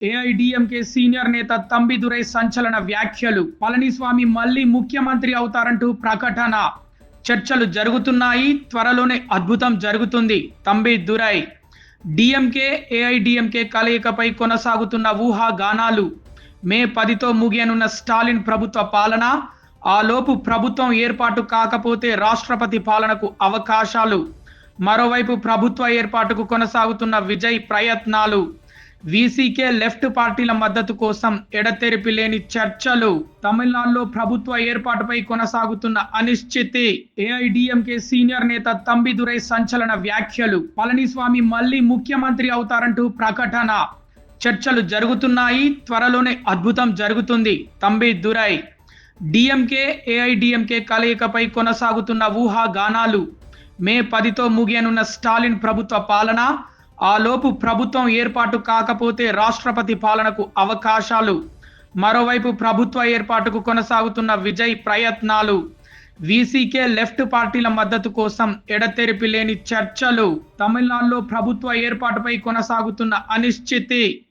AIADMK senior నేత తంబిదురై సంచలన వ్యాఖ్యలు. పళనిస్వామి మళ్లీ ముఖ్యమంత్రి అవుతారంటూ ప్రకటన. చర్చలు జరుగుతున్నాయి, త్వరలోనే అద్భుతం జరుగుతుంది. తంబిదురై. డిఎంకే ఏఐడిఎంకే కలయికపై కొనసాగుతున్న ఊహాగానాలు. మే 10తో ముగియనున్న స్టాలిన్ ప్రభుత్వ పాలన. ఆలోపు ప్రభుత్వం ఏర్పాటు కాకపోతే రాష్ట్రపతి పాలనకు అవకాశాలు. మరోవైపు ప్రభుత్వ ఏర్పాటుకు కొనసాగుతున్న విజయ్ ప్రయత్నాలు. వీసీకే లెఫ్ట్ పార్టీల మద్దతు కోసం ఎడతెరిపి లేని చర్చలు. తమిళనాడులో ప్రభుత్వ ఏర్పాటుపై కొనసాగుతున్న అనిశ్చితి. ఏఐడిఎంకే సీనియర్ నేత తంబిదురై సంచలన వ్యాఖ్యలు. పళనిస్వామి మళ్లీ ముఖ్యమంత్రి అవుతారంటూ ప్రకటన. చర్చలు జరుగుతున్నాయి, త్వరలోనే అద్భుతం జరుగుతుంది. తంబిదురై. డిఎంకే ఏఐడిఎంకే కలయికపై కొనసాగుతున్న ఊహాగానాలు. మే 10తో ముగియనున్న స్టాలిన్ ప్రభుత్వ పాలన. ఆలోపు ప్రభుత్వం ఏర్పాటు కాకపోతే రాష్ట్రపతి పాలనకు అవకాశాలు. మరోవైపు ప్రభుత్వ ఏర్పాటుకు కొనసాగుతున్న విజయ్ ప్రయత్నాలు. వీసీకే లెఫ్ట్ పార్టీల మద్దతు కోసం ఎడతెరిపి లేని చర్చలు. తమిళనాడులో ప్రభుత్వ ఏర్పాటుపై కొనసాగుతున్న అనిశ్చితి.